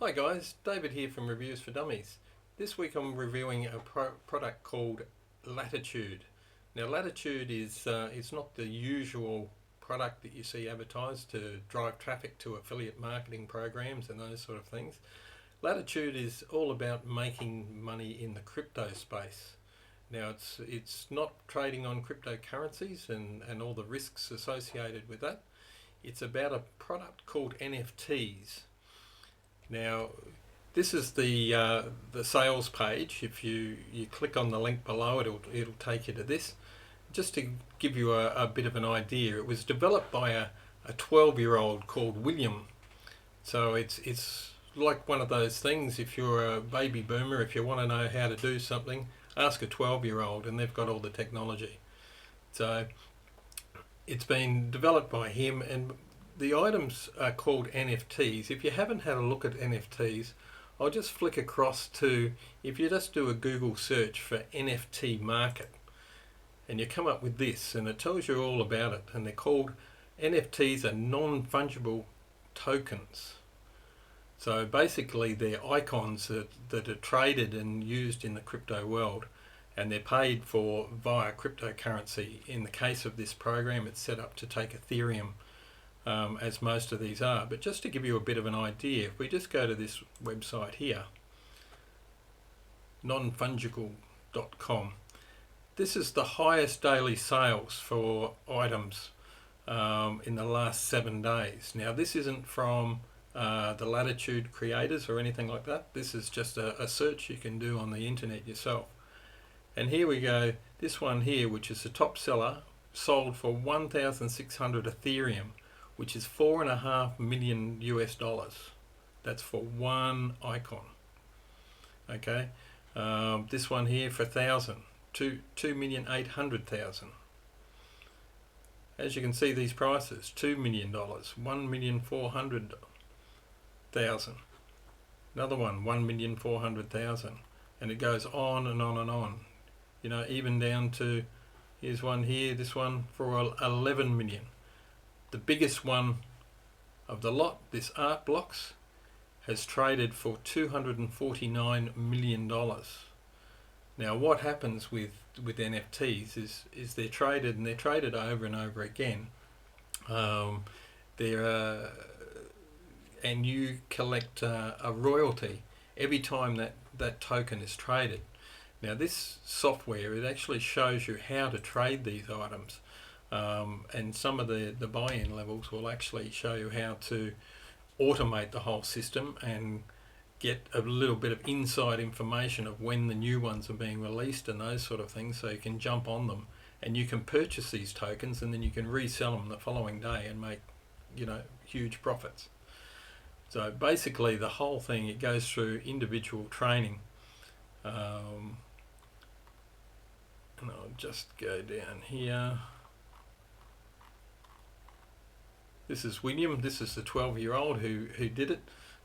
Hi guys, David here from Reviews for Dummies. This week I'm reviewing a product called Latitude. Now Latitude is it's not the usual product that you see advertised to drive traffic to affiliate marketing programs and those sort of things. Latitude is all about making money in the crypto space. Now it's not trading on cryptocurrencies and all the risks associated with that. It's about a product called NFTs. Now, this is the sales page. If you click on the link below, it'll take you to this. Just to give you a bit of an idea, it was developed by a 12-year-old called William. So it's like one of those things. If you're a baby boomer, if you want to know how to do something, ask a 12-year-old, and they've got all the technology. So it's been developed by him, and the items are called NFTs. If you haven't had a look at NFTs, I'll just flick across to, if you just do a Google search for NFT market, and you come up with this, and it tells you all about it. And they're called NFTs, are non-fungible tokens. So basically they're icons that are traded and used in the crypto world, and they're paid for via cryptocurrency. In the case of this program, it's set up to take Ethereum, as most of these are. But just to give you a bit of an idea, if we just go to this website here, nonfungible.com, this is the highest daily sales for items in the last 7 days. Now this isn't from the Latitude creators or anything like that. This is just a search you can do on the internet yourself. And here we go, this one here, which is the top seller, sold for 1,600 Ethereum, which is $4.5 million US. That's for one icon. Okay, this one here for 1,000, 2,800,000. As you can see, these prices: $2 million, 1,400,000. Another one, 1,400,000, and it goes on and on and on. You know, even down to, here's one here, this one for 11 million. The biggest one of the lot, this art blocks, has traded for $249 million. Now what happens with NFTs is they're traded, and they're traded over and over again. And you collect a royalty every time that token is traded. Now this software, it actually shows you how to trade these items. And some of the buy-in levels will actually show you how to automate the whole system and get a little bit of inside information of when the new ones are being released and those sort of things, so you can jump on them and you can purchase these tokens, and then you can resell them the following day and make, you know, huge profits. So basically the whole thing, it goes through individual training. And I'll just go down here. This is William. This is the 12-year-old who did it,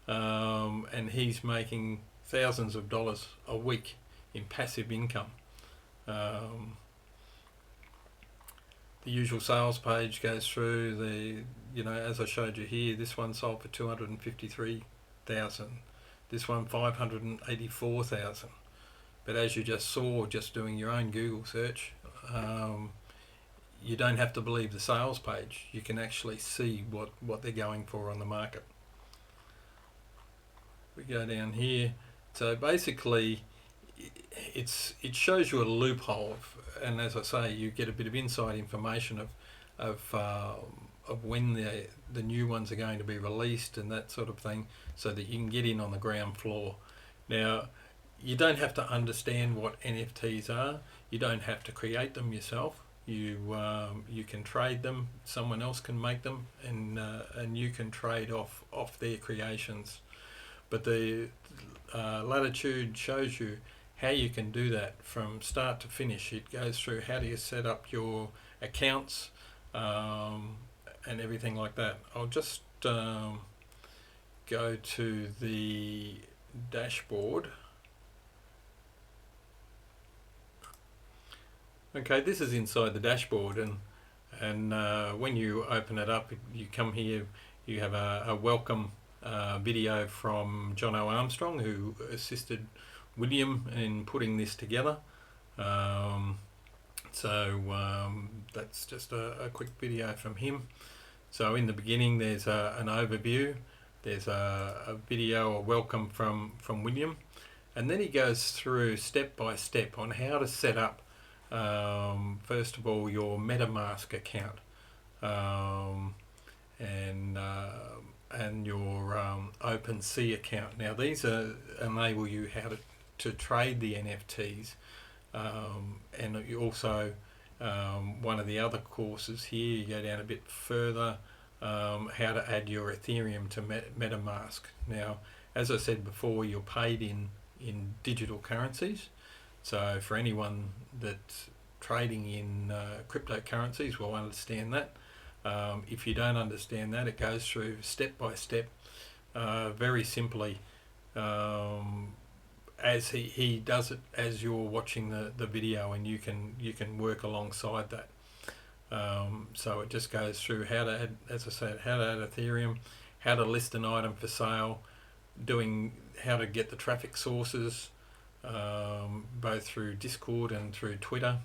and he's making thousands of dollars a week in passive income. The usual sales page goes through the, you know, as I showed you here, this one sold for 253,000, this one 584,000. But as you just saw, just doing your own Google search, you don't have to believe the sales page. You can actually see what they're going for on the market. We go down here. So basically, it shows you a loophole, and as I say, you get a bit of inside information of when the new ones are going to be released and that sort of thing, so that you can get in on the ground floor. Now, you don't have to understand what NFTs are. You don't have to create them yourself. You can trade them. Someone else can make them, and you can trade off their creations. But the Latitude shows you how you can do that from start to finish. It goes through how do you set up your accounts and everything like that. I'll just go to the dashboard. Okay, this is inside the dashboard, and when you open it up, you come here, you have a welcome video from Jono Armstrong, who assisted William in putting this together. That's just a quick video from him. So in the beginning there's an overview, there's a video, a welcome from William, and then he goes through step by step on how to set up first of all your MetaMask account and your OpenSea account. Now these enable you how to trade the NFTs, and you also one of the other courses here, you go down a bit further, how to add your Ethereum to MetaMask. Now, as I said before, you're paid in digital currencies. So for anyone that's trading in cryptocurrencies will understand that. If you don't understand that, it goes through step by step, very simply, as he does it as you're watching the video, and you can work alongside that. So it just goes through how to add, as I said, how to add Ethereum, how to list an item for sale, how to get the traffic sources, both through Discord and through Twitter.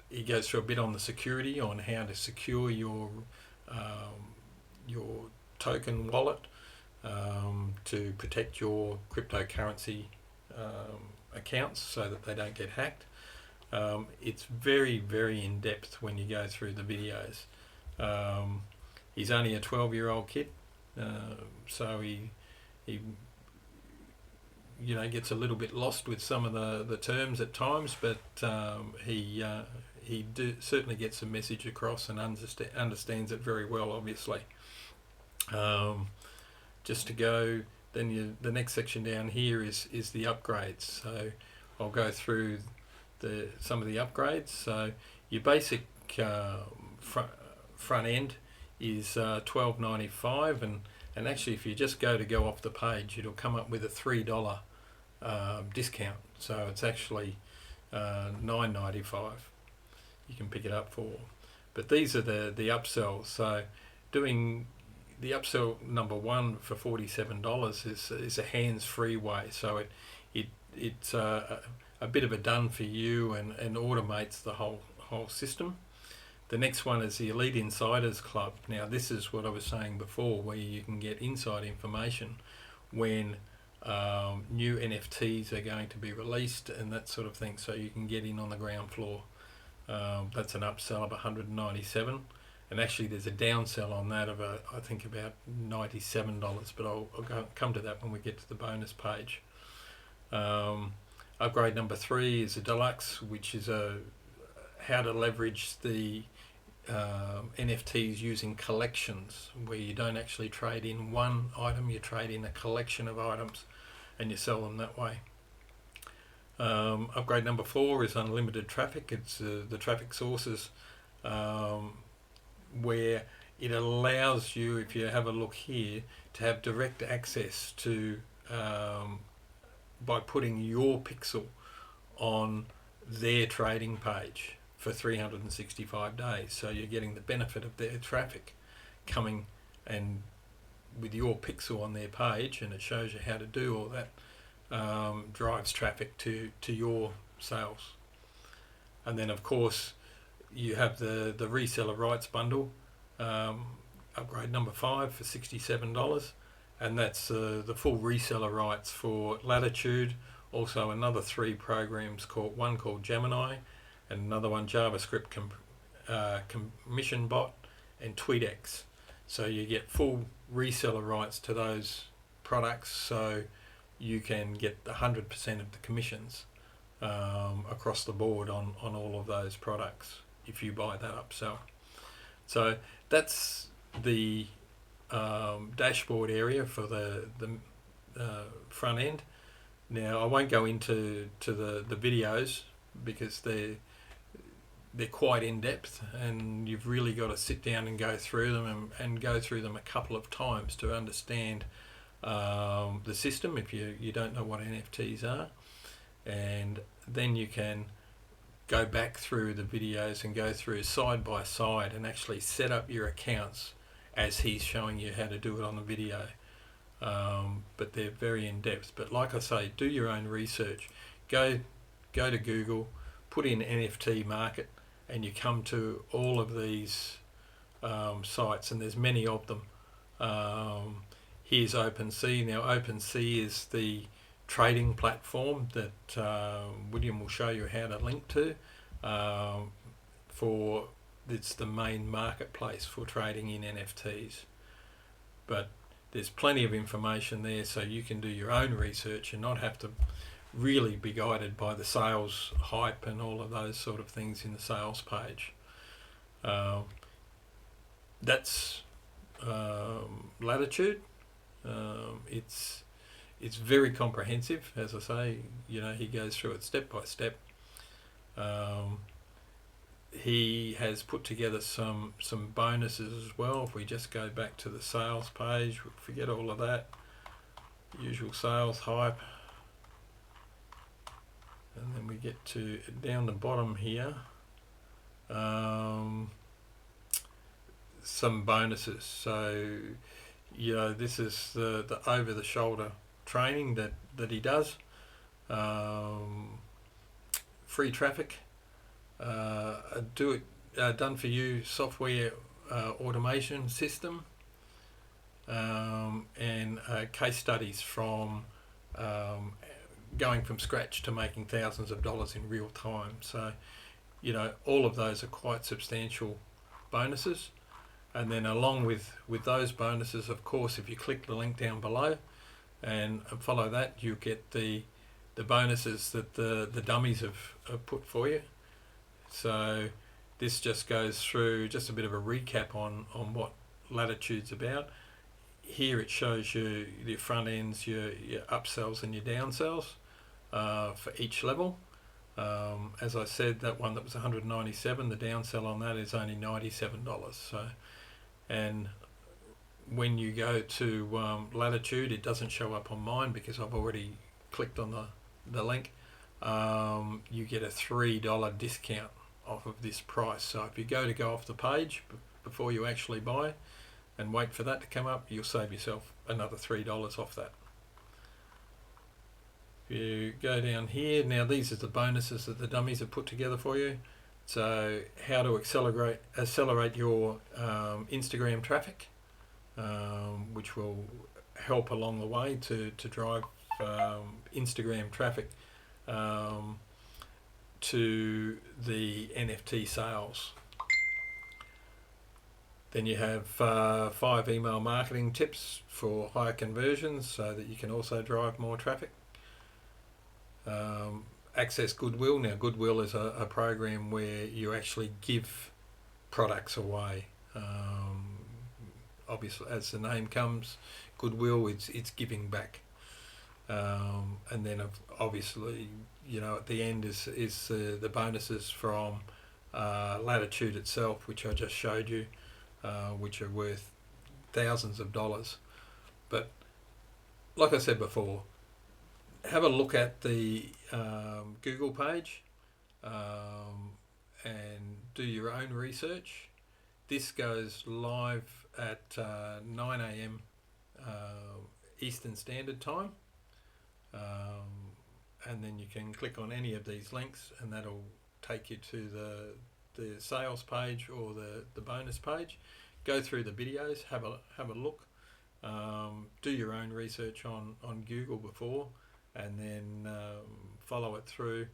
He goes through a bit on the security, on how to secure your token wallet to protect your cryptocurrency accounts so that they don't get hacked. It's very, very in depth when you go through the videos. He's only a 12-year-old kid, so he gets a little bit lost with some of the terms at times, but he certainly gets the message across and understands it very well, obviously. Just to go, then the next section down here is the upgrades. So I'll go through some of the upgrades. So your basic front end is $12.95, and actually if you just go off the page, it'll come up with a $3 discount. So it's actually $9.95. You can pick it up for. But these are the upsells. So doing the upsell number one for $47 is a hands-free way. So it's a bit of a done for you and automates the whole system. The next one is the Elite Insiders Club. Now this is what I was saying before, where you can get inside information when new NFTs are going to be released and that sort of thing, so you can get in on the ground floor. That's an upsell of $197, and actually there's a downsell on that of I think about $97, but I'll come to that when we get to the bonus page. Upgrade number 3 is a deluxe, which is how to leverage the NFTs using collections, where you don't actually trade in one item, you trade in a collection of items and you sell them that way. Upgrade number 4 is unlimited traffic. It's the traffic sources, where it allows you, if you have a look here, to have direct access to by putting your pixel on their trading page for 365 days. So you're getting the benefit of their traffic coming and with your pixel on their page, and it shows you how to do all that. Drives traffic to your sales. And then of course you have the reseller rights bundle, upgrade number 5 for $67, and that's the full reseller rights for Latitude, also another 3 programs, one called Gemini, and another one JavaScript Commission Bot, and TweetX. So you get full reseller rights to those products, so you can get 100% of the commissions across the board on all of those products if you buy that upsell. So that's the dashboard area for the front end. Now I won't go into the videos because they're quite in depth, and you've really got to sit down and go through them and go through them a couple of times to understand the system if you don't know what NFTs are, and then you can go back through the videos and go through side by side and actually set up your accounts as he's showing you how to do it on the video. But they're very in depth. But like I say, do your own research. Go to Google, put in NFT market, and you come to all of these sites, and there's many of them. Here's OpenSea. Now OpenSea is the trading platform that William will show you how to link to. It's the main marketplace for trading in NFTs. But there's plenty of information there, so you can do your own research and not have to really be guided by the sales hype and all of those sort of things in the sales page. That's Latitude. It's very comprehensive, as I say. He goes through it step by step. He has put together some bonuses as well. If we just go back to the sales page, forget all of that. Usual sales hype. And then we get to down the bottom here. Some bonuses. So, this is the over-the-shoulder training that he does. Free traffic. Done for you software automation system, and case studies from going from scratch to making thousands of dollars in real time. So, all of those are quite substantial bonuses. And then along with those bonuses, of course, if you click the link down below and follow that, you get the bonuses that the dummies have put for you. So this just goes through just a bit of a recap on what Latitude's about. Here it shows you your front ends, your upsells and your downsells for each level. As I said, that one that was $197, the downsell on that is only $97. So, and when you go to Latitude, it doesn't show up on mine because I've already clicked on the link. You get a $3 discount off of this price. So if you go off the page before you actually buy and wait for that to come up, you'll save yourself another $3 off that. If you go down here, now these are the bonuses that the dummies have put together for you. So how to accelerate your Instagram traffic, which will help along the way to drive Instagram traffic to the NFT sales. Then you have 5 email marketing tips for higher conversions so that you can also drive more traffic. Access Goodwill. Now Goodwill is a program where you actually give products away. Obviously, as the name comes, Goodwill, it's giving back. And then obviously, at the end is the bonuses from Latitude itself, which I just showed you, which are worth thousands of dollars. But like I said before, have a look at the Google page and do your own research. This goes live at 9 a.m. Eastern Standard Time. And then you can click on any of these links and that'll take you to the sales page or the bonus page. Go through the videos, have a look, do your own research on Google before, and then follow it through.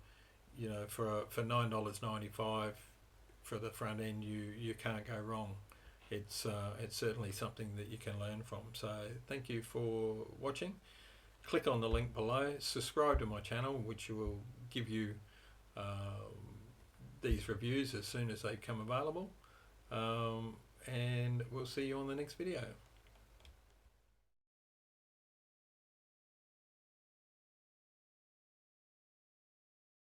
For $9.95 for the front end, you can't go wrong. It's certainly something that you can learn from. So thank you for watching. Click on the link below, subscribe to my channel, which will give you these reviews as soon as they come available, and we'll see you on the next video.